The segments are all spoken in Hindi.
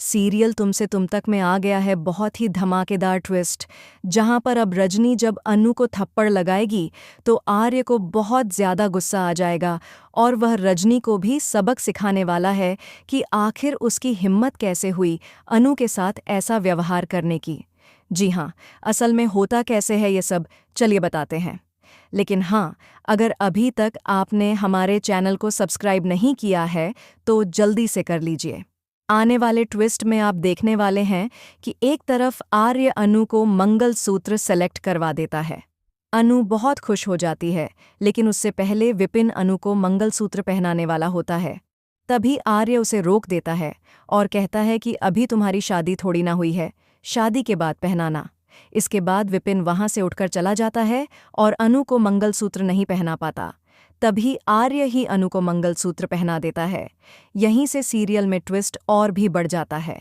सीरियल तुमसे तुम तक में आ गया है बहुत ही धमाकेदार ट्विस्ट, जहां पर अब रजनी जब अनु को थप्पड़ लगाएगी तो आर्य को बहुत ज्यादा गुस्सा आ जाएगा और वह रजनी को भी सबक सिखाने वाला है कि आखिर उसकी हिम्मत कैसे हुई अनु के साथ ऐसा व्यवहार करने की। जी हाँ, असल में होता कैसे है ये सब, चलिए बताते हैं। लेकिन हाँ, अगर अभी तक आपने हमारे चैनल को सब्सक्राइब नहीं किया है तो जल्दी से कर लीजिए। आने वाले ट्विस्ट में आप देखने वाले हैं कि एक तरफ आर्य अनु को मंगलसूत्र सेलेक्ट करवा देता है। अनु बहुत खुश हो जाती है, लेकिन उससे पहले विपिन अनु को मंगलसूत्र पहनाने वाला होता है। तभी आर्य उसे रोक देता है और कहता है कि अभी तुम्हारी शादी थोड़ी ना हुई है, शादी के बाद पहनाना। इसके बाद विपिन वहां से उठकर चला जाता है और अनु को मंगलसूत्र नहीं पहना पाता। तभी आर्य ही अनु को मंगलसूत्र पहना देता है। यहीं से सीरियल में ट्विस्ट और भी बढ़ जाता है।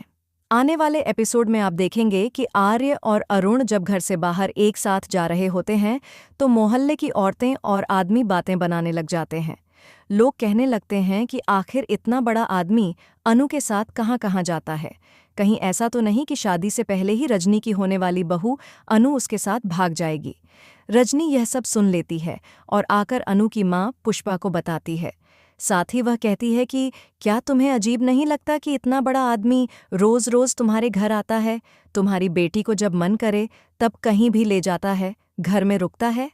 आने वाले एपिसोड में आप देखेंगे कि आर्य और अरुण जब घर से बाहर एक साथ जा रहे होते हैं तो मोहल्ले की औरतें और आदमी बातें बनाने लग जाते हैं। लोग कहने लगते हैं कि आखिर इतना बड़ा आदमी अनु के साथ कहाँ कहाँ जाता है। कहीं ऐसा तो नहीं कि शादी से पहले ही रजनी की होने वाली बहू अनु उसके साथ भाग जाएगी। रजनी यह सब सुन लेती है और आकर अनु की माँ पुष्पा को बताती है। साथ ही वह कहती है कि क्या तुम्हें अजीब नहीं लगता कि इतना बड़ा आदमी रोज रोज तुम्हारे घर आता है, तुम्हारी बेटी को जब मन करे तब कहीं भी ले जाता है, घर में रुकता है।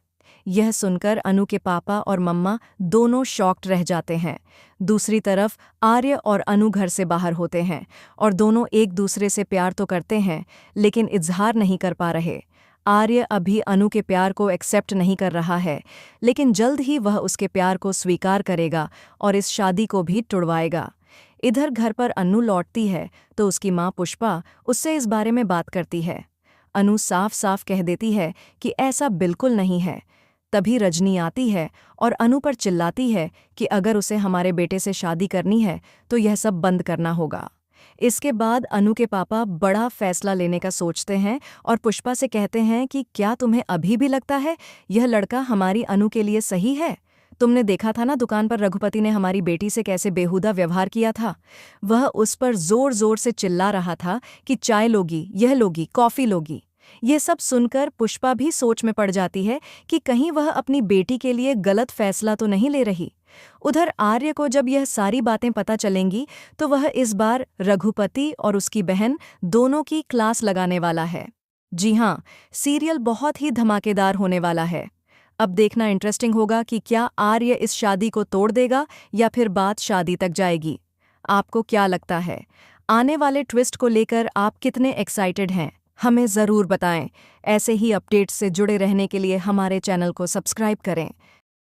यह सुनकर अनु के पापा और मम्मा दोनों शॉक्ड रह जाते हैं। दूसरी तरफ आर्य और अनु घर से बाहर होते हैं और दोनों एक दूसरे से प्यार तो करते हैं लेकिन इजहार नहीं कर पा रहे। आर्य अभी अनु के प्यार को एक्सेप्ट नहीं कर रहा है, लेकिन जल्द ही वह उसके प्यार को स्वीकार करेगा और इस शादी को भी तुड़वाएगा। इधर घर पर अनु लौटती है तो उसकी माँ पुष्पा उससे इस बारे में बात करती है। अनु साफ साफ कह देती है कि ऐसा बिल्कुल नहीं है। तभी रजनी आती है और अनु पर चिल्लाती है कि अगर उसे हमारे बेटे से शादी करनी है तो यह सब बंद करना होगा। इसके बाद अनु के पापा बड़ा फैसला लेने का सोचते हैं और पुष्पा से कहते हैं कि क्या तुम्हें अभी भी लगता है यह लड़का हमारी अनु के लिए सही है? तुमने देखा था ना दुकान पर रघुपति ने हमारी बेटी से कैसे बेहुदा व्यवहार किया था। वह उस पर जोर जोर से चिल्ला रहा था कि चाय लोगी, यह लोगी, कॉफी लोगी। ये सब सुनकर पुष्पा भी सोच में पड़ जाती है कि कहीं वह अपनी बेटी के लिए गलत फैसला तो नहीं ले रही। उधर आर्य को जब यह सारी बातें पता चलेंगी तो वह इस बार रघुपति और उसकी बहन दोनों की क्लास लगाने वाला है। जी हाँ, सीरियल बहुत ही धमाकेदार होने वाला है। अब देखना इंटरेस्टिंग होगा कि क्या आर्य इस शादी को तोड़ देगा या फिर बात शादी तक जाएगी। आपको क्या लगता है? आने वाले ट्विस्ट को लेकर आप कितने एक्साइटेड हैं? हमें ज़रूर बताएं। ऐसे ही अपडेट्स से जुड़े रहने के लिए हमारे चैनल को सब्सक्राइब करें।